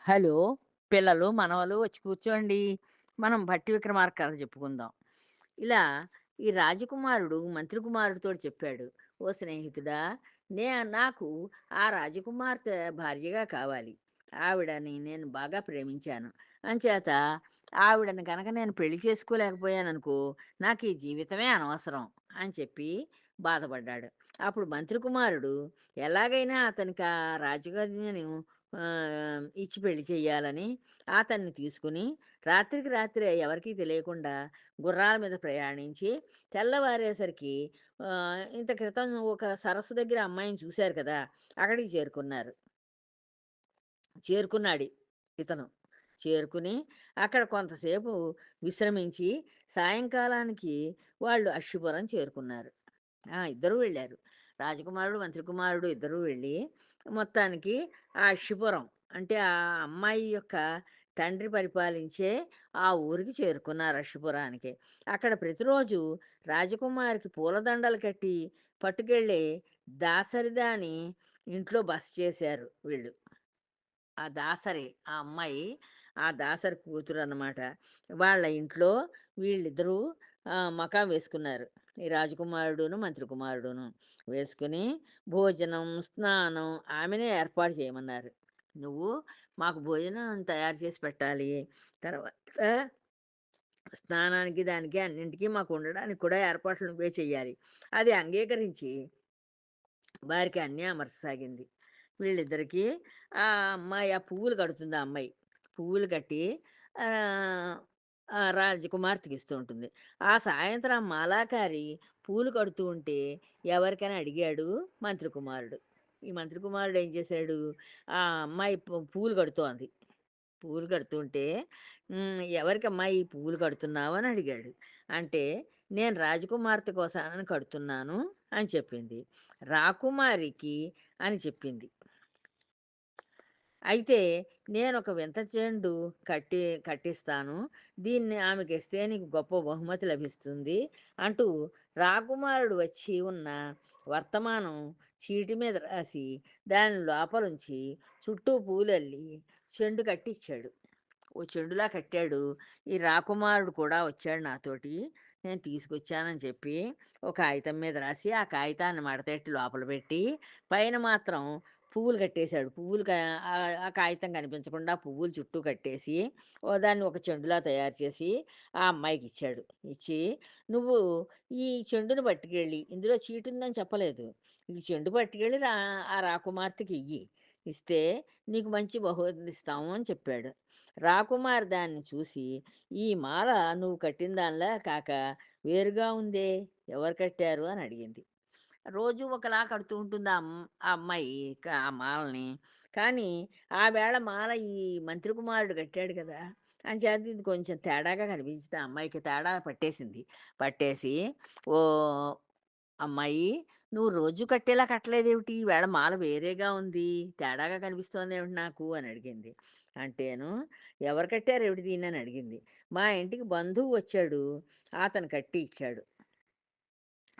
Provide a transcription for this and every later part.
Hello! పిల్లలు, మనవలు వచ్చి కూర్చోండి. మనం 'భట్టి విక్రమార్క' కథ చెప్పుకుందాం. ఇలా ఈ రాజకుమారుడు మంత్రి కుమారుడితోటి చెప్పాడు. "ఓ స్నేహితుడా! నాకు ఆ రాజకుమార్తె భార్యగా కావాలి. ఆవిడని నేను బాగా ప్రేమించాను. అంచేత ఆవిడని గనక నేను పెళ్లి చేసుకోలేకపోయాననుకో, నాకీ జీవితమే అనవసరం" అని చెప్పి బాధపడ్డాడు. అప్పుడు మంత్రి కుమారుడు ఎలాగైనా అతనికి ఆ రాజకన్యను ఇచ్చి పెళ్లి చెయ్యాలని అతన్ని తీసుకుని రాత్రికి రాత్రే ఎవరికీ తెలియకుండా గుర్రాల మీద ప్రయాణించి తెల్లవారేసరికి ఇంత క్రితం ఒక సరస్సు దగ్గర అమ్మాయిని చూశారు కదా! అక్కడికి చేరుకున్నాడు ఇతను. చేరుకుని అక్కడ కొంతసేపు విశ్రమించి సాయంకాలానికి వాళ్ళు అశ్శిపురం చేరుకున్నారు. ఇద్దరూ వెళ్ళారు. రాజకుమారుడు, మంత్రి కుమారుడు ఇద్దరూ వెళ్ళి మొత్తానికి ఆ అశ్శిపురం అంటే ఆ అమ్మాయి యొక్క తండ్రి పరిపాలించే ఆ ఊరికి చేరుకున్నారు అశ్శిపురానికి. అక్కడ ప్రతిరోజు రాజకుమారికి పూలదండలు కట్టి పట్టుకెళ్ళే దాసరిదాని ఇంట్లో బస చేశారు వీళ్ళు. ఆ దాసరి ఆ అమ్మాయి ఆ దాసరి కూతురనమాట. వాళ్ళ ఇంట్లో వీళ్ళిద్దరూ మకాం వేసుకున్నారు. ఈ రాజకుమారుడును, మంత్రి కుమారుడును. వేసుకొని భోజనం, స్నానం ఆమెనే ఏర్పాటు చేయమన్నారు. "నువ్వు మాకు భోజనం తయారు చేసి పెట్టాలి. తర్వాత స్నానానికి, దానికి అన్నింటికి మాకు ఉండడానికి కూడా ఏర్పాట్లు నువ్వే చెయ్యాలి." అది అంగీకరించి వారికి అన్నీ అమర్చసాగింది. వీళ్ళిద్దరికీ ఆ అమ్మాయి ఆ పువ్వులు కడుతుంది ఆ అమ్మాయి. పువ్వులు కట్టి ఆహ్, ఆ రాజకుమార్తెకి ఇస్తూ ఉంటుంది. ఆ సాయంత్రం మాలాకారి పూలు కడుతూ ఉంటే ఎవరికని అడిగాడు మంత్రి కుమారుడు. ఈ మంత్రి కుమారుడు ఏం చేశాడు, ఆ అమ్మాయి పువ్వులు కడుతోంది. పువ్వులు కడుతుంటే "ఎవరికమ్మా ఈ పువ్వులు కడుతున్నావు?" అని అడిగాడు. అంటే "నేను రాజకుమార్తె కోసానని కడుతున్నాను" అని చెప్పింది. రాకుమారికి అని చెప్పింది. అయితే నేనొక వింత చెండు కట్టిస్తాను. దీన్ని ఆమెకిస్తే నీకు గొప్ప బహుమతి లభిస్తుంది అంటూ రాకుమారుడు వచ్చి ఉన్న వర్తమానం చీటి మీద రాసి దాని లోపలుంచి చుట్టూ పూలల్లి చెండు కట్టిచ్చాడు. ఓ చెండులా కట్టాడు. ఈ రాకుమారుడు కూడా వచ్చాడు నాతోటి. నేను తీసుకొచ్చానని చెప్పి, ఓ కాగితం మీద రాసి, ఆ కాగితాన్ని మడతెట్టి లోపల పెట్టి, పైన మాత్రం పువ్వులు కట్టేశాడు. ఆ కాగితం కనిపించకుండా పువ్వులు చుట్టూ కట్టేసి, దాన్ని ఒక చెండులా తయారు చేసి, ఆ అమ్మాయికిచ్చాడు. ఇచ్చి, "నువ్వు ఈ చెండును పట్టుకెళ్ళి" ఇందులో చీటుందని చెప్పలేదు. "ఈ చెండు పట్టుకెళ్ళి ఆ రాకుమార్తెకియ్యి. ఇస్తే నీకు మంచి బహుమతి ఇస్తాము" అని చెప్పాడు. రాకుమారి దాన్ని చూసి, "ఈ మాల నువ్వు కట్టిన దానిలా కాక వేరుగా ఉందే ఎవరు కట్టారు?" అని అడిగింది. రోజు ఒకలా కడుతూ ఉంటుంది ఆ అమ్మాయి ఆ మాలని. కానీ ఆ వేళ మాల ఈ మంత్రి కుమారుడు కట్టాడు కదా! అంచేత ఇది కొంచెం తేడాగా కనిపించింది. ఆ అమ్మాయికి తేడా పట్టేసింది. పట్టేసి, "ఓహ్! అమ్మాయి నువ్వు రోజు కట్టేలా కట్టలేదేమిటి? ఈవేళ మాల వేరేగా ఉంది. తేడాగా కనిపిస్తోందేమిటి నాకు" అని అడిగింది. అంటేను, "ఎవరు కట్టారేమిటి దీన్ని" అని అడిగింది. "మా ఇంటికి బంధువు వచ్చాడు. అతను కట్టి ఇచ్చాడు.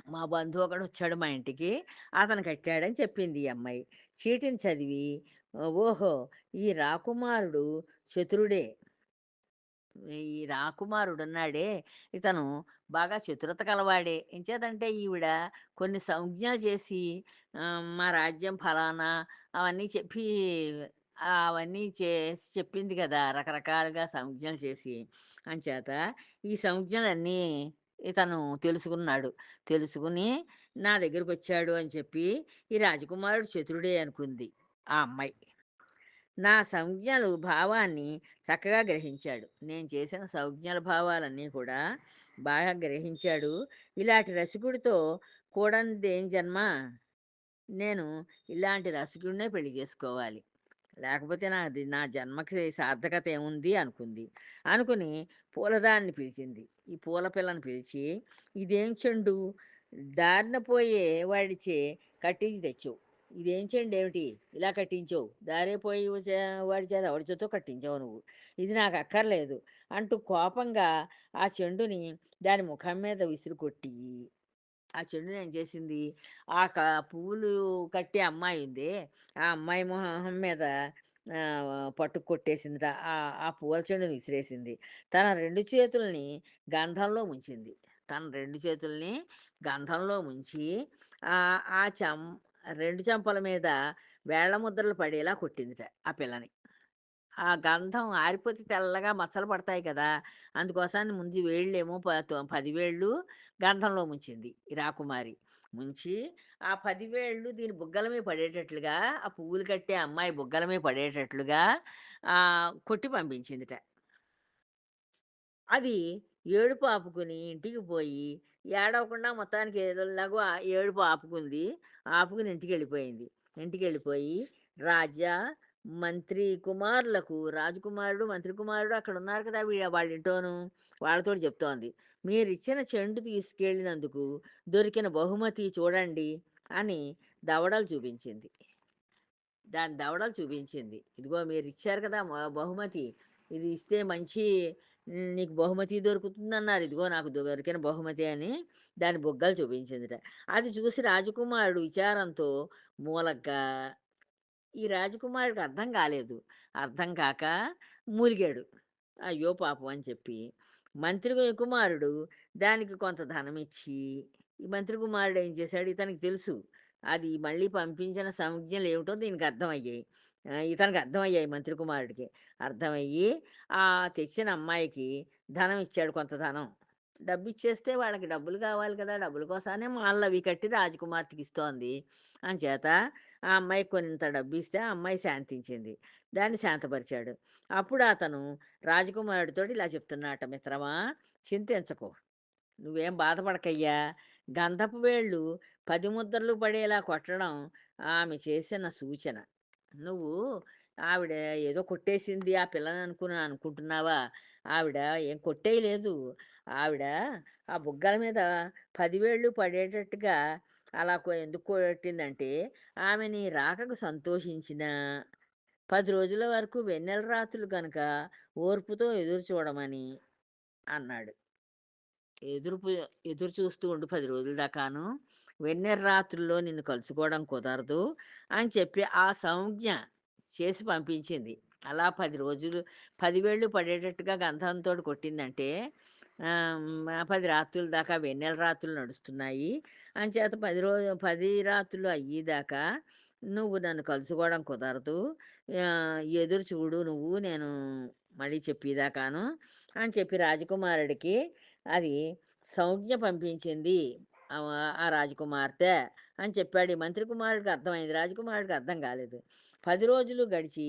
మా బంధువు ఒకడొచ్చాడు మా ఇంటికి. అతను కట్టాడని" చెప్పింది ఈ అమ్మాయి. చీటిని చదివి, ఓహో! ఈ రాకుమారుడు చతురుడే. ఈ రాకుమారుడున్నాడే, ఇతను బాగా చతురత కలవాడే. ఎంచేతంటే ఈవిడ కొన్ని సంజ్ఞలు చేసి మా రాజ్యం ఫలానా అవన్నీ చెప్పి అవన్నీ చేసి చెప్పింది కదా! రకరకాలుగా సంజ్ఞలు చేసి. అంచేత ఈ సంజ్ఞలన్నీ ఇతను తెలుసుకున్నాడు. తెలుసుకుని నా దగ్గరకొచ్చాడు అని చెప్పి ఈ రాజకుమారుడు చతురుడే అనుకుంది ఆ అమ్మాయి. నా సంజ్ఞలు భావాన్ని చక్కగా గ్రహించాడు. నేను చేసిన సంజ్ఞల భావాలన్నీ కూడా బాగా గ్రహించాడు. ఇలాంటి రసికుడితో కూడనిదేం జన్మ. నేను ఇలాంటి రసికుడినే పెళ్లి చేసుకోవాలి. లేకపోతే నా జన్మకి సార్థకత ఏముంది అనుకుంది. అనుకుని పూలదాన్ని పిలిచింది. ఈ పూల పిల్లని పిలిచి, "ఇదేం చెండు దారిన పోయే వాడిచే కట్టించి తెచ్చావు. ఇదేం చెండేమిటి ఇలా కట్టించావు? దారే పోయే వాడి చేత ఎవడి చేతో కట్టించావు నువ్వు. ఇది నాకు అక్కర్లేదు" అంటూ కోపంగా ఆ చెండుని దాని ముఖం మీద విసిరికొట్టి, ఆ చెండుని ఏం చేసింది, ఆ క పువ్వులు కట్టే అమ్మాయి ఉందే, ఆ అమ్మాయి మొహం మీద పట్టుకు కొట్టేసిందిట. ఆ పూల చెండుని విసిరేసింది. తన 2 చేతుల్ని గంధంలో ముంచింది. తన 2 చేతుల్ని గంధంలో ముంచి ఆ 2 చెంపల మీద వేళ్ళ ముద్రలు పడేలా కొట్టిందిట ఆ పిల్లని. ఆ గంధం ఆరిపోతే తెల్లగా మచ్చలు పడతాయి కదా! అందుకోసాన్ని ముందు వేళ్ళేమో 10 వేళ్ళు గంధంలో ముంచింది ఈ రాకుమారి. ముంచి ఆ 10 వేళ్ళు దీని బుగ్గల మీద పడేటట్లుగా, ఆ పువ్వులు కట్టే అమ్మాయి బుగ్గల మీద పడేటట్లుగా కొట్టి పంపించిందిట. అది ఏడుపు ఆపుకుని ఇంటికి పోయి, ఏడవకుండా మొత్తానికి ఏదోలాగో ఏడుపు ఆపుకుంది. ఆపుకుని ఇంటికెళ్ళిపోయింది. ఇంటికెళ్ళిపోయి రాజా, మంత్రి కుమారులకు రాజకుమారుడు, మంత్రి కుమారుడు అక్కడున్నారు కదా! వాళ్ళింట్లోను. వాళ్ళతోటి చెప్తోంది. "మీరిచ్చిన చెండు తీసుకెళ్ళినందుకు దొరికిన బహుమతి చూడండి" అని దవడలు చూపించింది. దాని దవడలు చూపించింది. "ఇదిగో మీరిచ్చారు కదా బహుమతి. ఇది ఇస్తే మంచి నీకు బహుమతి దొరుకుతుందన్నారు. ఇదిగో నాకు దొరికిన బహుమతి" అని దాని బుగ్గలు చూపించిందిట. అది చూసి రాజకుమారుడు విచారంతో మూలగ్గా ఈ రాజకుమారుడికి అర్థం కాలేదు. అర్థం కాక మూలిగాడు. అయ్యో పాపం అని చెప్పి. మంత్రి కుమారుడు దానికి కొంత ధనమిచ్చి, ఈ మంత్రి కుమారుడు ఏం చేశాడు, ఇతనికి తెలుసు. అది మళ్ళీ పంపించిన సంజ్ఞలేమిటో దీనికి అర్థమయ్యాయి. ఇతనికి అర్థమయ్యాయి మంత్రి కుమారుడికి. అర్థమయ్యి తెచ్చిన అమ్మాయికి ధనం ఇచ్చాడు కొంత ధనం. డబ్బిచ్చేస్తే వాళ్ళకి డబ్బులు కావాలి కదా! డబ్బుల కోసానే మాలలవి కట్టి రాజకుమార్తెకిస్తోంది. అంచేత ఆ అమ్మాయికి కొంత డబ్బిస్తే ఆ అమ్మాయి శాంతించింది. దాన్ని శాంతపరిచాడు. అప్పుడు అతను రాజకుమారుడితోటి ఇలా చెప్తున్నాడట: "మిత్రమా, చింతించకు. నువ్వేం బాధపడకయ్యా. గంధపు వేళ్ళు 10 ముద్రలు పడేలా కొట్టడం ఆమె చేసిన సూచన. నువ్వు ఆవిడ ఏదో కొట్టేసింది ఆ పిల్లని అనుకుంటున్నావా? ఆవిడ ఏం కొట్టేయలేదు. ఆవిడ ఆ బుగ్గల మీద 10 వేళ్ళు పడేటట్టుగా అలా ఎందుకు కొట్టిందంటే, ఆమె నీ రాకకు సంతోషించిన 10 రోజుల వరకు వెన్నెల రాత్రులు గనక ఓర్పుతో ఎదురు చూడమని" అన్నాడు. ఎదురుపు ఎదురు చూస్తూ ఉండు 10 రోజుల దాకాను. వెన్నెల రాత్రుల్లో నిన్ను కలుసుకోవడం కుదరదు అని చెప్పి ఆ సంజ్ఞ చేసి పంపించింది. అలా 10 రోజులు 10 వేళ్ళు పడేటట్టుగా గంధంతోటి కొట్టిందంటే 10 రాత్రుల దాకా వెన్నెల రాత్రులు నడుస్తున్నాయి. అంచేత 10 రాత్రులు అయ్యేదాకా నువ్వు నన్ను కలుసుకోవడం కుదరదు. ఎదురు చూడు నువ్వు నేను మళ్ళీ చెప్పేదాకాను అని చెప్పి రాజకుమారుడికి అది సంజ్ఞ పంపించింది ఆ రాజకుమార్తె అని చెప్పాడు. ఈ మంత్రి కుమారుడికి అర్థమైంది. రాజకుమారుడికి అర్థం కాలేదు. 10 రోజులు గడిచి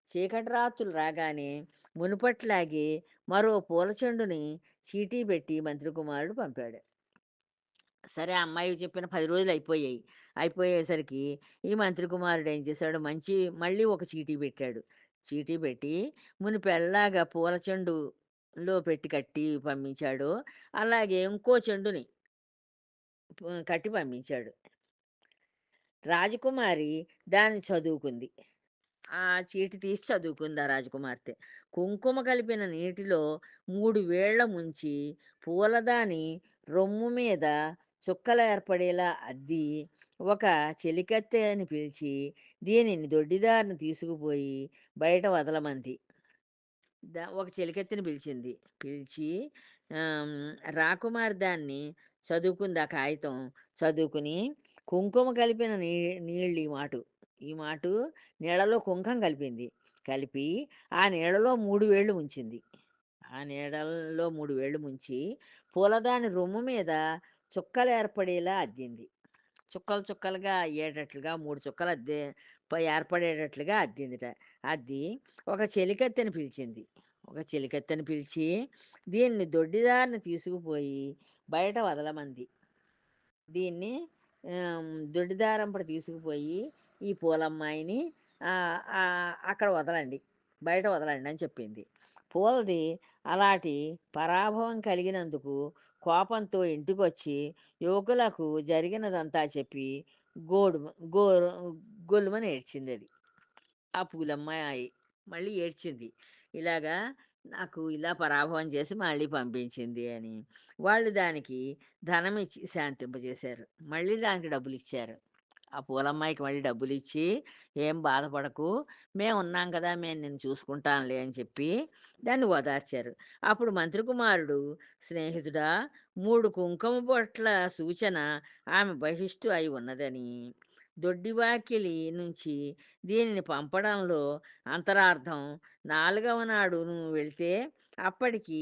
చీకటి రాత్రులు రాగానే మునుపట్లాగే మరో పూల చెండుని చీటీ పెట్టి మంత్రి కుమారుడు పంపాడు. సరే ఆ అమ్మాయి చెప్పిన 10 రోజులు అయిపోయాయి. అయిపోయేసరికి ఈ మంత్రి కుమారుడు ఏం చేశాడు, మళ్ళీ ఒక చీటీ పెట్టాడు. చీటీ పెట్టి మునుపెల్లాగా పూల చెండులో పెట్టి కట్టి పంపించాడో, అలాగే ఇంకో చెండుని కట్టి పంపించాడు. రాజకుమారి దాన్ని చదువుకుంది. ఆ చీటి తీసి చదువుకుంది ఆ రాజకుమార్తె. కుంకుమ కలిపిన నీటిలో 3 వేళ్ల ముంచి పూలదాని రొమ్ము మీద చుక్కలేర్పడేలా అద్ది ఒక చెలికత్తెని పిలిచి దీనిని దొడ్డిదారిన తీసుకుపోయి బయట వదలమంది. ఒక చెలికత్తెని పిలిచింది. పిలిచి ఆహ్, రాకుమారి దాన్ని చదువుకుంది ఆ కాగితం. చదువుకుని కుంకుమ కలిపిన నీళ్ళు ఈ మాటు నీళ్ళలో కుంకం కలిపింది. కలిపి ఆ నీళ్ళలో 3 వేళ్ళు ముంచింది. ఆ నీళ్ళల్లో 3 వేళ్ళు ముంచి పూలదాని రొమ్ము మీద చుక్కలేర్పడేలా అద్దింది. చుక్కలు చుక్కలుగా అయ్యేటట్లుగా 3 చుక్కలు ఏర్పడేటట్లుగా అద్దిందిట. అద్ది ఒక చెలికత్తెని పిలిచింది. ఒక చెలికత్తెని పిలిచి దీన్ని దొడ్డిదారిన తీసుకుపోయి బయట వదలమంది. దీన్ని దొడ్డిదారంపట తీసుకుపోయి ఈ పూలమ్మాయిని అక్కడ వదలండి. బయట వదలండి అని చెప్పింది. పూలది అలాంటి పరాభవం కలిగినందుకు కోపంతో ఇంటికొచ్చి యువకులకు జరిగినదంతా చెప్పి గోడు గో గొల్లుమని ఏడ్చిందది. ఆ పూలమ్మాయి మళ్ళీ ఏడ్చింది. ఇలాగా నాకు ఇలా పరాభవం చేసి మళ్ళీ పంపించింది అని. వాళ్ళు దానికి ధనమిచ్చి శాంతింపజేశారు. మళ్ళీ దానికి డబ్బులిచ్చారు. ఆ పూలమ్మాయికి మళ్ళీ డబ్బులిచ్చి, "ఏం బాధపడకు, మేమున్నాం కదా! మేము నిన్ను చూసుకుంటాంలే" అని చెప్పి దాన్ని ఓదార్చారు. అప్పుడు మంత్రి కుమారుడు, "స్నేహితుడా, 3 కుంకుమ బొట్ల సూచన ఆమె బహిష్టు అయి ఉన్నదని, దొడ్డివాకిలి నుంచి దీనిని పంపడంలో అంతరార్థం, 4వ నాడు నువ్వు వెళ్తే అప్పటికి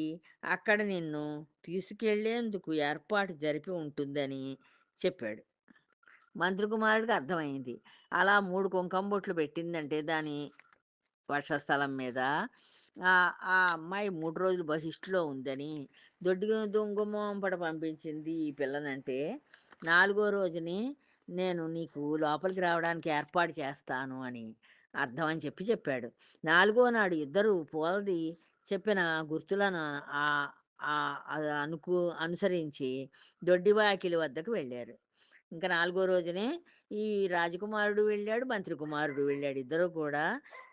అక్కడ నిన్ను తీసుకెళ్ళేందుకు ఏర్పాటు జరిపి ఉంటుందని" చెప్పాడు. మంత్రి కుమారుడికి అర్థమైంది. అలా 3 కుంకుమ బొట్లు పెట్టిందంటే దాని వక్షస్థలం మీద ఆ అమ్మాయి 3 రోజులు బహిష్టులో ఉందని, దుంగుమోంపట పంపించింది ఈ పిల్లనంటే, నాలుగో రోజుని నేను నీకు లోపలికి రావడానికి ఏర్పాటు చేస్తాను అని అర్థం అని చెప్పాడు. నాలుగో నాడు ఇద్దరూ పూలది చెప్పిన గుర్తులను ఆహ్, ఆహ్, అది అనుసరించి దొడ్డివాకిలి వద్దకు వెళ్ళారు. ఇంక నాలుగో రోజునే ఈ రాజకుమారుడు వెళ్ళాడు, మంత్రి కుమారుడు వెళ్ళాడు. ఇద్దరూ కూడా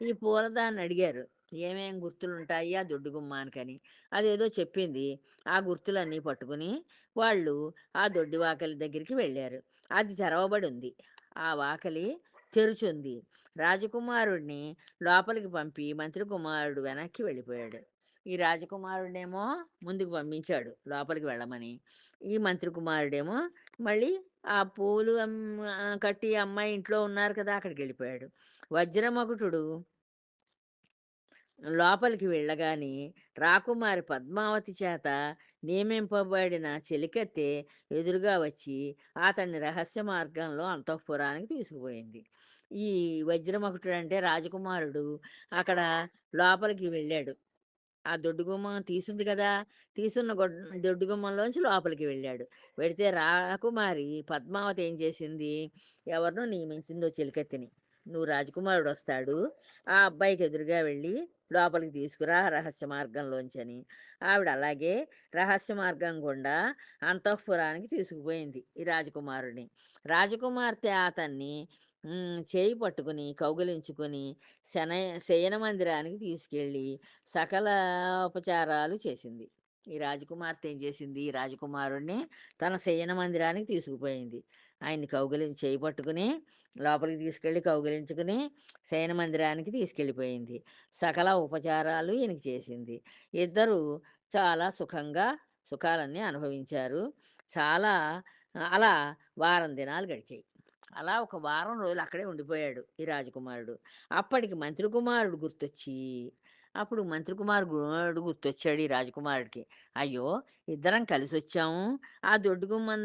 ఈ పూలదాన్ని అడిగారు. ఏమేం గుర్తులుంటాయి ఆ దొడ్డు గుమ్మానికని. అదేదో చెప్పింది. ఆ గుర్తులన్నీ పట్టుకుని వాళ్ళు ఆ దొడ్డి వాకిలి దగ్గరికి వెళ్ళారు. అది తెరవబడుంది. ఆ వాకిలి తెరుచుంది. రాజకుమారుడిని లోపలికి పంపి మంత్రి కుమారుడు వెనక్కి వెళ్ళిపోయాడు. ఈ రాజకుమారుడినేమో ముందుకు పంపించాడు లోపలికి వెళ్ళమని. ఈ మంత్రి కుమారుడేమో మళ్ళీ ఆ పూలు కట్టి అమ్మాయి ఇంట్లో ఉన్నారు కదా! అక్కడికెళ్ళిపోయాడు. వజ్రమకుటుడు లోపలికి వెళ్ళగానే రాకుమారి పద్మావతి చేత నియమింపబడిన చెలికత్తె ఎదురుగా వచ్చి అతన్ని రహస్య మార్గంలో అంతఃపురానికి తీసుకుపోయింది. ఈ వజ్రమకుటుడు అంటే రాజకుమారుడు అక్కడ లోపలికి వెళ్ళాడు. ఆ దొడ్డు గుమ్మం తీసుంది కదా! తీసున్న దొడ్డు గుమ్మంలోంచి లోపలికి వెళ్ళాడు. వెడితే రాకుమారి పద్మావతి ఏం చేసింది, ఎవరినో నియమించిందో చెలికత్తెని. "నువ్వు రాజకుమారుడొస్తాడు. ఆ అబ్బాయికి ఎదురుగా వెళ్ళి లోపలికి తీసుకురా రహస్య మార్గంలోంచని." ఆవిడ అలాగే రహస్య మార్గం గుండా అంతఃపురానికి తీసుకుపోయింది ఈ రాజకుమారుడిని. రాజకుమార్తె అతన్ని చేయి పట్టుకుని, కౌగిలించుకొని శయన మందిరానికి తీసుకెళ్ళి సకల ఉపచారాలు చేసింది. ఈ రాజకుమార్తె ఏం చేసింది, ఈ రాజకుమారుడిని తన శయన మందిరానికి తీసుకుపోయింది. ఆయన్ని చేయి పట్టుకుని లోపలికి తీసుకెళ్ళి కౌగిలించుకుని శయన మందిరానికి తీసుకెళ్ళిపోయింది. సకల ఉపచారాలు ఈయనకి చేసింది. ఇద్దరూ చాలా సుఖాలన్నీ అనుభవించారు. చాలా అలా వారం దినాలు గడిచాయి. అలా ఒక వారం రోజులు అక్కడే ఉండిపోయాడు ఈ రాజకుమారుడు. అప్పటికి మంత్రి కుమారుడు గుర్తొచ్చి, అప్పుడు మంత్రి కుమారుడు గుర్తొచ్చాడు ఈ రాజకుమారుడికి. అయ్యో! ఇద్దరం కలిసొచ్చాము. ఆ దొడ్డు గుమ్మం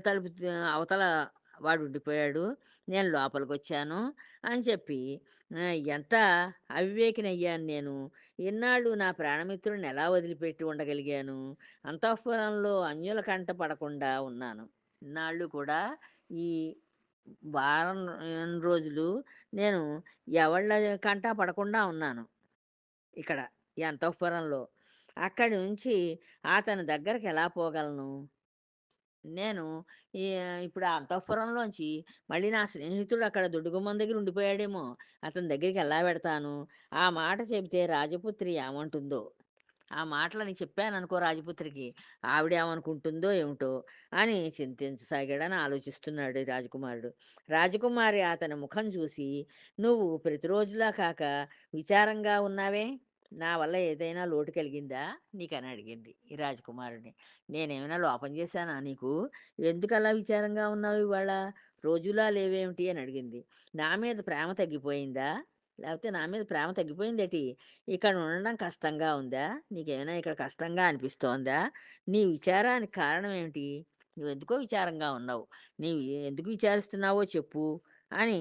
తలుపు అవతల వాడు ఉండిపోయాడు. నేను లోపలికొచ్చాను అని చెప్పి ఎంత అవివేకినయ్యాను నేను. ఇన్నాళ్ళు నా ప్రాణమిత్రుడిని ఎలా వదిలిపెట్టి ఉండగలిగాను. అంతఃపురంలో అన్యుల కంట పడకుండా ఉన్నాను. ఇన్నాళ్ళు కూడా ఈ వారం రోజులు నేను ఎవళ్ళ కంటా పడకుండా ఉన్నాను ఇక్కడ ఈ అంతఃపురంలో. అక్కడి నుంచి అతని దగ్గరికి ఎలా పోగలను? నేను ఈ ఇప్పుడు ఆ అంతఃపురంలోంచి మళ్ళీ నా స్నేహితుడు అక్కడ దొడ్డుగుమ్మం దగ్గర ఉండిపోయాడేమో! అతని దగ్గరికి ఎలా వెడతాను? ఆ మాట చెబితే రాజపుత్రి ఏమంటుందో? ఆ మాటలని చెప్పాననుకో రాజపుత్రికి, ఆవిడేమనుకుంటుందో ఏమిటో అని చింతించసాగాడని ఆలోచిస్తున్నాడు ఈ రాజకుమారుడు. రాజకుమారి అతని ముఖం చూసి, "నువ్వు ప్రతిరోజులా కాక విచారంగా ఉన్నావే? నా వల్ల ఏదైనా లోటు కలిగిందా?" నీకని అడిగింది ఈ రాజకుమారుడిని. "నేనేమైనా లోపం చేశానా నీకు? ఎందుకలా విచారంగా ఉన్నావు ఇవాళ? రోజులా లేవేమిటి?" అని అడిగింది. "నా మీద ప్రేమ తగ్గిపోయిందా? లేకపోతే నా మీద ప్రేమ తగ్గిపోయిందేటి? ఇక్కడ ఉండడం కష్టంగా ఉందా? నీకేమైనా ఇక్కడ కష్టంగా అనిపిస్తోందా? నీ విచారానికి కారణం ఏమిటి? నువ్వెందుకో విచారంగా ఉన్నావు. నీవు ఎందుకు విచారిస్తున్నావో చెప్పు" అని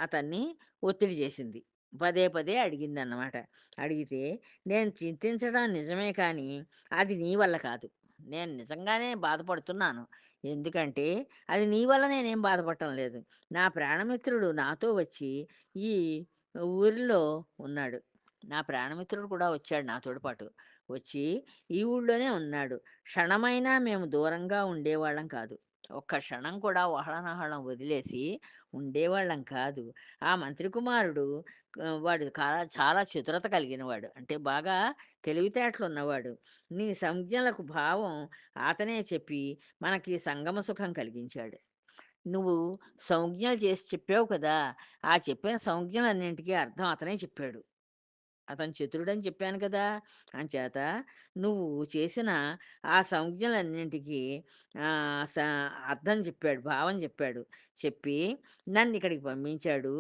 అతన్ని ఒత్తిడి చేసింది. పదే పదే అడిగిందన్నమాట. అడిగితే, "నేను చింతించడం నిజమే కానీ, అది నీ వల్ల కాదు. నేను నిజంగానే బాధపడుతున్నాను. ఎందుకంటే, అది నీ వల్ల నేనేం బాధపడటం లేదు. నా ప్రాణమిత్రుడు నాతో వచ్చి ఈ ఊరిలో ఉన్నాడు. నా ప్రాణమిత్రుడు కూడా వచ్చాడు నాతోటి పాటు. వచ్చి ఈ ఊళ్ళోనే ఉన్నాడు. క్షణమైనా మేము దూరంగా ఉండేవాళ్ళం కాదు. ఒక్క క్షణం కూడా ఒహడనహళం వదిలేసి ఉండేవాళ్ళం కాదు. ఆ మంత్రి కుమారుడు వాడు చాలా చతురత కలిగినవాడు. అంటే బాగా తెలివితేటలున్నవాడు. నీ సంజ్ఞలకు భావం అతనే చెప్పి మనకి సంగమ సుఖం కలిగించాడు. నువ్వు సంజ్ఞలు చేసి చెప్పావు కదా! ఆ చెప్పిన సంజ్ఞలన్నింటికి అర్థం అతనే చెప్పాడు. అతను చతురుడని చెప్పాను కదా! అంచేత నువ్వు చేసిన ఆ సంజ్ఞలన్నింటికి స అర్థం చెప్పాడు. భావం చెప్పాడు. చెప్పి నన్నిక్కడికి పంపించాడు.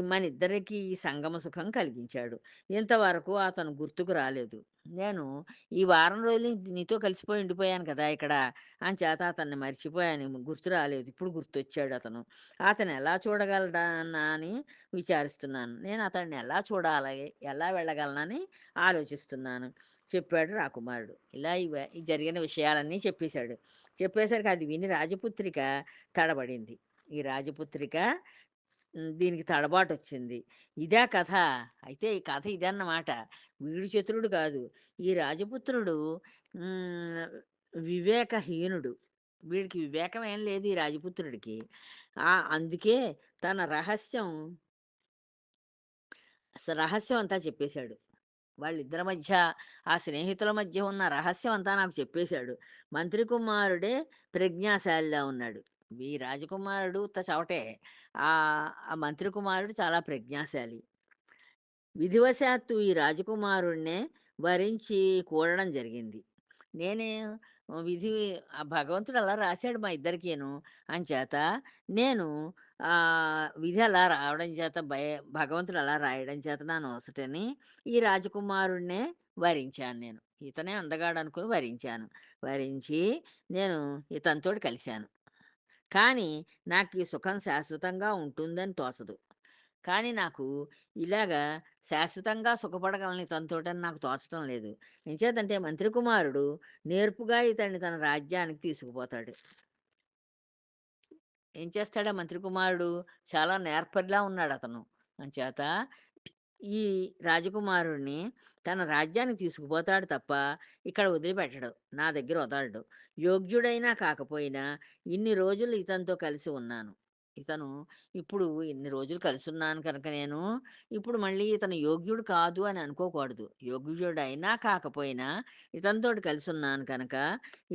మనిద్దరికీ ఈ సంగమ సుఖం కలిగించాడు. ఇంతవరకు అతను గుర్తుకు రాలేదు. నేను ఈ వారం రోజులు నీతో కలిసిపోయి ఉండిపోయాను కదా ఇక్కడ. అంచేత అతన్ని మర్చిపోయాను. గుర్తు రాలేదు. ఇప్పుడు గుర్తొచ్చాడు అతను. అతనెలా చూడగలడా అని విచారిస్తున్నాను. నేను అతన్ని ఎలా చూడాలి? ఎలా వెళ్ళగలనని ఆలోచిస్తున్నాను. చెప్పాడు రాకుమారుడు. ఇలా ఈ జరిగిన విషయాలన్నీ చెప్పేశాడు. చెప్పేసరికి అది విని రాజపుత్రిక తడబడింది. ఈ రాజపుత్రిక దీనికి తడబాటొచ్చింది. ఇదా కథ? అయితే ఈ కథ ఇదన్నమాట. వీడు చతురుడు కాదు. ఈ రాజపుత్రుడు హ్మ్, వివేకహీనుడు. వీడికి వివేకం ఏం లేదు ఈ రాజపుత్రుడికి. అందుకే తన రహస్యం అంతా చెప్పేశాడు. వాళ్ళిద్దరి మధ్య, ఆ స్నేహితుల మధ్య ఉన్న రహస్యం అంతా నాకు చెప్పేశాడు. మంత్రి కుమారుడే ప్రజ్ఞాశాలిలా ఉన్నాడు. ఈ రాజకుమారుడు ఉత్త చవటే. ఆ మంత్రి కుమారుడు చాలా ప్రజ్ఞాశాలి. విధివశాత్తు ఈ రాజకుమారుడినే వరించి కూడడం జరిగింది. నేనే విధి ఆ భగవంతుడు అలా రాశాడు మా ఇద్దరికీను. అంచేత నేను విధి అలా రావడం చేత భగవంతుడు అలా రాయడం చేత నా నొసటని ఈ రాజకుమారుడినే వరించాను నేను. ఇతనే అందగాడనుకుని వరించాను. వరించి నేను ఇతనితోటి కలిశాను. కానీ నాకు ఈ సుఖం శాశ్వతంగా ఉంటుందని తోచదు. కానీ నాకు ఇలాగా శాశ్వతంగా సుఖపడగలను ఇతనితోటని నాకు తోచటం లేదు. ఎంచేతంటే మంత్రి కుమారుడు నేర్పుగా ఇతన్ని తన రాజ్యానికి తీసుకుపోతాడు. ఏం చేస్తాడా మంత్రి కుమారుడు? చాలా నేర్పరిలా ఉన్నాడతను. అంచేత ఈ రాజకుమారుడిని తన రాజ్యానికి తీసుకుపోతాడు తప్ప, ఇక్కడ వదిలిపెట్టడు. నా దగ్గర వదలడు. యోగ్యుడైనా కాకపోయినా ఇన్ని రోజులు ఇతనితో కలిసి ఉన్నాను. ఇతను ఇప్పుడు ఇన్ని రోజులు కలిసున్నాను కనుక నేను, ఇప్పుడు మళ్ళీ ఇతను యోగ్యుడు కాదు అని అనుకోకూడదు. యోగ్యుడైనా కాకపోయినా ఇతనితోటి కలిసున్నాను కనుక,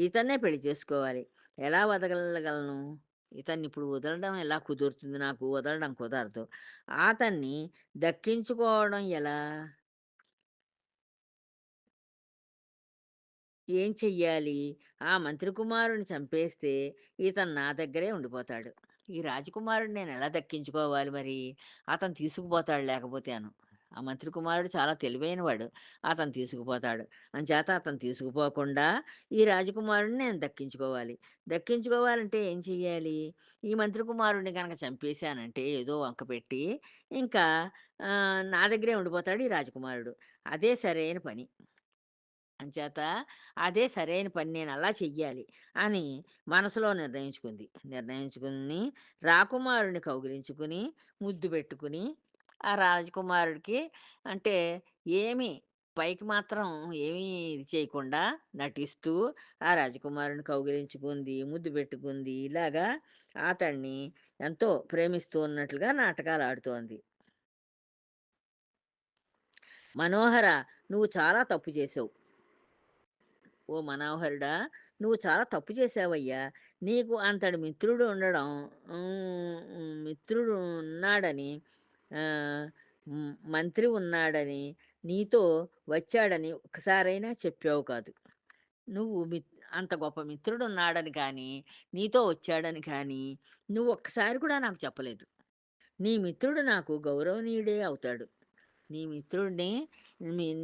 ఇతన్నే పెళ్లి చేసుకోవాలి. ఎలా వదలగలను? ఇతన్నిప్పుడు వదలడం ఎలా కుదురుతుంది నాకు? వదలడం కుదరదు. అతన్ని దక్కించుకోవడం ఎలా? ఏం చెయ్యాలి? ఆ మంత్రి కుమారుడిని చంపేస్తే ఇతను నా దగ్గరే ఉండిపోతాడు. ఈ రాజకుమారుడిని నేనెలా దక్కించుకోవాలి మరి? అతను తీసుకుపోతాడు లేకపోతేను. ఆ మంత్రి కుమారుడు చాలా తెలివైనవాడు. అతను తీసుకుపోతాడు. అంచేత అతను తీసుకుపోకుండా ఈ రాజకుమారుడిని నేను దక్కించుకోవాలి. దక్కించుకోవాలంటే ఏం చెయ్యాలి? ఈ మంత్రి కుమారుడిని గనక చంపేశానంటే ఏదో వంక పెట్టి ఇంకా నా దగ్గరే ఉండిపోతాడు ఈ రాజకుమారుడు. అదే సరైన పని. అంచేత అదే సరైన పని నేనలా చెయ్యాలి అని మనసులో నిర్ణయించుకుంది. నిర్ణయించుకుని రాకుమారుడిని కౌగిలించుకుని, ముద్దు పెట్టుకుని, ఆ రాజకుమారుడికి అంటే ఏమీ పైకి మాత్రం ఏమీ ఇది చేయకుండా నటిస్తూ ఆ రాజకుమారుడిని కౌగిలించుకుంది, ముద్దు పెట్టుకుంది. ఇలాగా అతన్ని ఎంతో ప్రేమిస్తూ ఉన్నట్లుగా నాటకాలాడుతోంది. మనోహర, నువ్వు చాలా తప్పు చేసావు. ఓ మనోహరుడా! నువ్వు చాలా తప్పు చేశావయ్యా. నీకు అంతటి మిత్రుడు ఉండడం మిత్రుడు ఉన్నాడని మంత్రి ఉన్నాడని, నీతో వచ్చాడని ఒక్కసారైనా చెప్పావు కాదు. నువ్వు అంత గొప్ప మిత్రుడున్నాడని కానీ, నీతో వచ్చాడని కానీ, నువ్వు ఒక్కసారి కూడా నాకు చెప్పలేదు. నీ మిత్రుడు నాకు గౌరవనీయుడే అవుతాడు. నీ మిత్రుడిని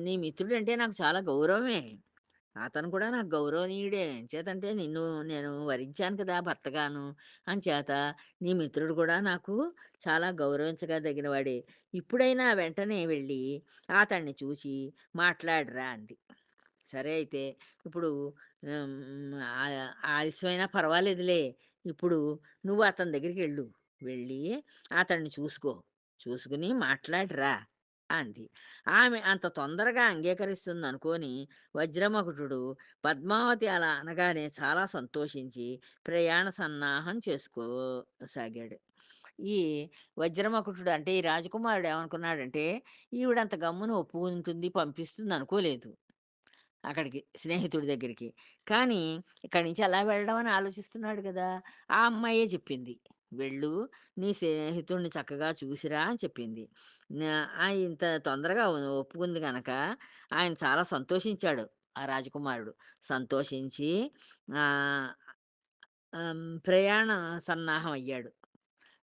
నీ మిత్రుడంటే నాకు చాలా గౌరవమే. అతను కూడా నాకు గౌరవనీయుడే. ఎంచేతంటే నేను వరించాను కదా భర్తగాను. అంచేత నీ మిత్రుడు కూడా నాకు చాలా గౌరవించదగినవాడే. ఇప్పుడైనా వెంటనే వెళ్ళి అతన్ని చూసి మాట్లాడరా అంది. సరే అయితే ఇప్పుడు ఆలస్యమైనా పర్వాలేదులే. ఇప్పుడు నువ్వు అతని దగ్గరికెళ్ళు. వెళ్ళి అతన్ని చూసుకో. చూసుకుని మాట్లాడిరా అంది. ఆమె అంత తొందరగా అంగీకరిస్తుందనుకోని వజ్రమకుటుడు పద్మావతి అలా అనగానే చాలా సంతోషించి ప్రయాణ సన్నాహం చేసుకోసాగాడు. ఈ వజ్రమకుటుడు అంటే ఈ రాజకుమారుడు ఏమనుకున్నాడంటే ఈవిడంత గమ్మున ఒప్పుకుంటుంది, పంపిస్తుంది అనుకోలేదు. అక్కడికి స్నేహితుడి దగ్గరికి. కానీ ఇక్కడి నుంచి ఎలా వెళ్ళడం అని ఆలోచిస్తున్నాడు గదా! ఆ అమ్మాయే చెప్పింది. "వెళ్ళు, నీ స్నేహితుడిని చక్కగా చూసిరా" అని చెప్పింది. నా ఇంత తొందరగా ఒప్పుకుంది గనక ఆయన చాలా సంతోషించాడు ఆ రాజకుమారుడు. సంతోషించి ఆహ్, ప్రయాణ సన్నాహం అయ్యాడు.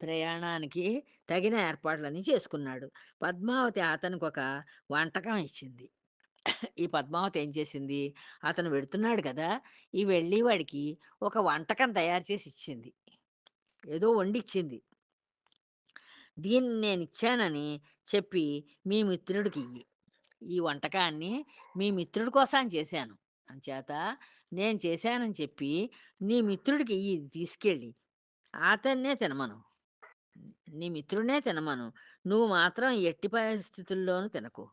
ప్రయాణానికి తగిన ఏర్పాట్లన్నీ చేసుకున్నాడు. పద్మావతి అతనికొక వంటకం ఇచ్చింది. ఈ పద్మావతి ఏం చేసింది, అతను వెడుతున్నాడు కదా! ఈ వెళ్ళేవాడికి ఒక వంటకం తయారు చేసి ఇచ్చింది. ఏదో వండిచ్చింది. దీన్ని నేనిచ్చానని చెప్పి మీ మిత్రుడికియ్యి. ఈ వంటకాన్ని మీ మిత్రుడి కోసం చేశాను. అంచేత నేను చేశానని చెప్పి నీ మిత్రుడికియ్యి ఇది తీసుకెళ్ళి. అతన్నే తినమను. నీ మిత్రుడినే తినమను. నువ్వు మాత్రం ఎట్టి పరిస్థితుల్లోనూ తినకు.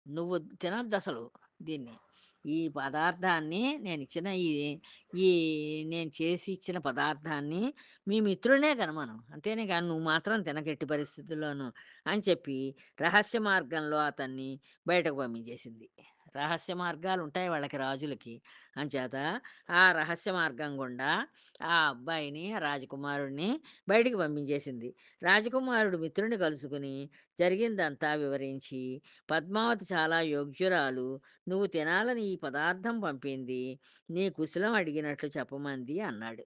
నువ్వు తినొద్దసలు దీన్ని. ఈ పదార్థాన్ని నేనిచ్చిన ఈ నేను చేసి ఇచ్చిన పదార్థాన్ని మీ మిత్రుడినే తినమను. అంతేనే గాని నువ్వు మాత్రం తినకు ఎట్టి పరిస్థితుల్లోనూ అని చెప్పి రహస్య మార్గంలో అతన్ని బయటకు పంపించేసింది. రహస్య మార్గాలుంటాయి వాళ్ళకి రాజులకి. అంచేత ఆ రహస్య మార్గం గుండా ఆ అబ్బాయిని, రాజకుమారుడిని బయటికి పంపించేసింది. రాజకుమారుడు మిత్రుడిని కలుసుకొని జరిగిందంతా వివరించి పద్మావతి చాలా యోగ్యురాలు. నువ్వు తినాలని ఈ పదార్థం పంపింది. నీ కుశలం అడిగినట్లు చెప్పమంది అన్నాడు.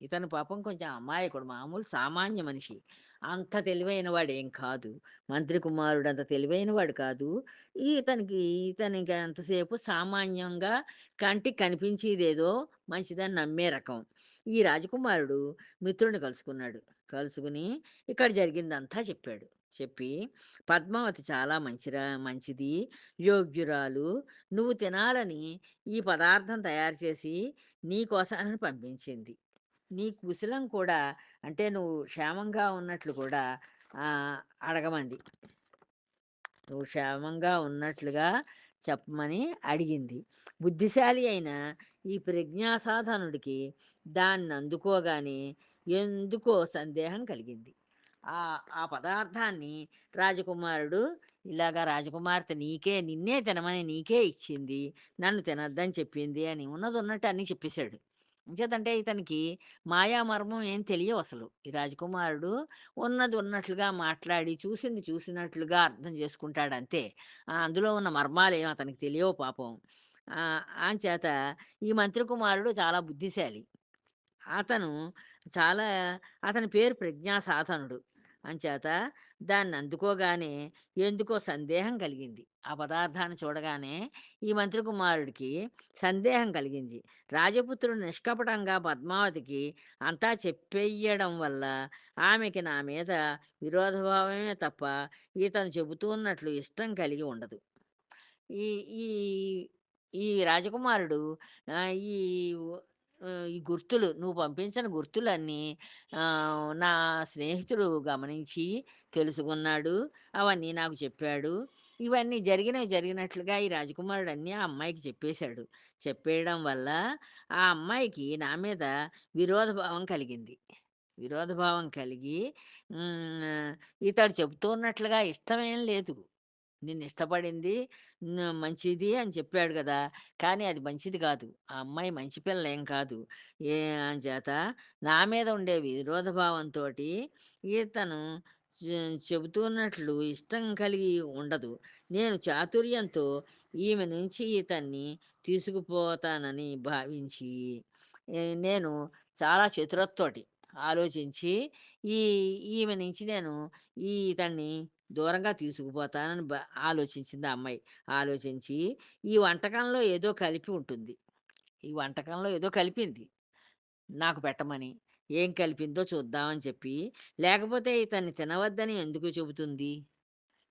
ఇతను పాపం కొంచెం అమాయకుడు. మామూలు సామాన్య మనిషి. అంత తెలివైన వాడేం కాదు. మంత్రి కుమారుడంత తెలివైన వాడు కాదు. ఇతనికి ఇతనికి అంతసేపు సామాన్యంగా కంటికి కనిపించేదేదో మంచిదని నమ్మే రకం. ఈ రాజకుమారుడు మిత్రుడిని కలుసుకున్నాడు. కలుసుకుని ఇక్కడ జరిగిందంతా చెప్పాడు. చెప్పి పద్మావతి చాలా మంచిది, యోగ్యురాలు. నువ్వు తినాలని ఈ పదార్థం తయారు చేసి నీ కోసానికి పంపించింది. నీ కుశలం కూడా అంటే నువ్వు క్షేమంగా ఉన్నట్లు కూడా ఆహ్, అడగమంది. నువ్వు క్షేమంగా ఉన్నట్లుగా చెప్పమని అడిగింది. బుద్ధిశాలి అయిన ఈ ప్రజ్ఞాసాధనుడికి దాన్నందుకోగానే ఎందుకో సందేహం కలిగింది. ఆ పదార్థాన్ని రాజకుమారుడు ఇలాగ రాజకుమార్తె నిన్నే తినమని నీకే ఇచ్చింది. నన్ను తినొద్దని చెప్పింది అని ఉన్నదున్నట్టు అన్నీ చెప్పేసాడు. ఎంచేతంటే ఇతనికి మాయామర్మం ఏం తెలియవసలు. ఈ రాజకుమారుడు ఉన్నది ఉన్నట్లుగా మాట్లాడి, చూసింది చూసినట్లుగా అర్థం చేసుకుంటాడంతే. అందులో ఉన్న మర్మాలేం అతనికి తెలియవు పాపం. అంచేత ఈ మంత్రి కుమారుడు చాలా బుద్ధిశాలి. అతను చాలా అతని పేరు ప్రజ్ఞాసాధనుడు. అంచేత దాన్నందుకోగానే ఎందుకో సందేహం కలిగింది. ఆ పదార్థాన్ని చూడగానే ఈ మంత్రి కుమారుడికి సందేహం కలిగింది. రాజపుత్రుడు నిష్కపటంగా పద్మావతికి అంతా చెప్పెయ్యడం వల్ల ఆమెకి నా మీద విరోధభావమే తప్ప ఇతను చెబుతున్నట్లు ఇష్టం కలిగి ఉండదు. ఈ ఈ ఈ రాజకుమారుడు ఈ ఈ గుర్తులు నువ్వు పంపించిన గుర్తులన్నీ నా స్నేహితుడు గమనించి తెలుసుకున్నాడు. అవన్నీ నాకు చెప్పాడు. ఇవన్నీ జరిగినట్లుగా ఈ రాజకుమారుడు అన్నీ ఆ అమ్మాయికి చెప్పేశాడు. చెప్పేయడం వల్ల ఆ అమ్మాయికి నా మీద విరోధభావం కలిగింది. విరోధభావం కలిగి హ్మ్, ఇతడు చెబుతున్నట్లుగా ఇష్టమేం లేదు. నిన్నిష్టపడింది మంచిది అని చెప్పాడు గదా! కానీ అది మంచిది కాదు. ఆ అమ్మాయి మంచి పిల్లేం కాదు. ఏ అంచేత నా మీద ఉండే విరోధభావంతోటి ఇతను చెబుతున్నట్లు ఇష్టం కలిగి ఉండదు. నేను చాతుర్యంతో ఈమె నుంచి ఇతన్ని తీసుకుపోతానని భావించి నేను చాలా చతురతతోటి ఆలోచించి ఈ ఈమె నుంచి నేను ఇతన్ని దూరంగా తీసుకుపోతానని ఆలోచించింది ఆ అమ్మాయి. ఆలోచించి ఈ వంటకంలో ఏదో కలిపి ఉంటుంది. ఈ వంటకంలో ఏదో కలిపింది నాకు పెట్టమని. ఏం కలిపిందో చూద్దామని చెప్పి, లేకపోతే ఇతన్ని తినవద్దని ఎందుకు చెబుతుంది?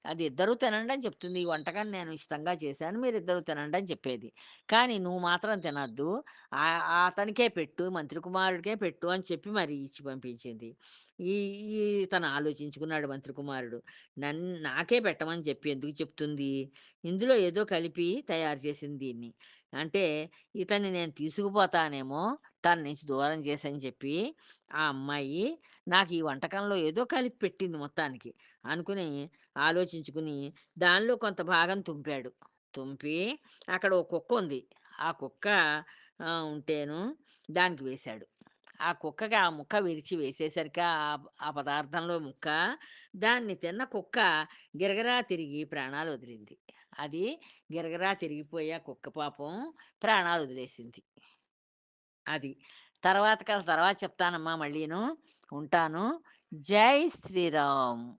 అది ఇద్దరూ తినండని చెప్తుంది. ఈ వంటకాన్ని నేను ఇష్టంగా చేశాను. మీరిద్దరూ తినండి అని చెప్పేది. కానీ నువ్వు మాత్రం తినొద్దు. అతనికే పెట్టు, మంత్రి కుమారుడికే పెట్టు అని చెప్పి మరి ఇచ్చి పంపించింది. ఈ ఈ తను ఆలోచించుకున్నాడు మంత్రి కుమారుడు. నాకే పెట్టమని చెప్పి ఎందుకు చెప్తుంది? ఇందులో ఏదో కలిపి తయారు చేసింది దీన్ని. అంటే ఇతన్ని నేను తీసుకుపోతానేమో తన నుంచి దూరం చేసని చెప్పి ఆ అమ్మాయి నాకు ఈ వంటకంలో ఏదో కలిపి పెట్టింది మొత్తానికి. అనుకుని ఆలోచించుకుని దానిలో కొంత భాగం తుంపాడు. తుంపి అక్కడ ఓ కుక్క ఉంది. ఆ కుక్క ఉంటేను దానికి వేశాడు. ఆ కుక్కకి ఆ ముక్క విరిచి వేసేసరికి ఆ పదార్థంలో ముక్క, దాన్ని తిన్న కుక్క గిరగిరా తిరిగి ప్రాణాలు వదిలింది. అది గిరగిరా తిరిగిపోయి ఆ కుక్క పాపం ప్రాణాలు వదిలేసింది. అది. తర్వాత చెప్తానమ్మా మళ్ళీను. ఉంటాను. జై శ్రీరామ్.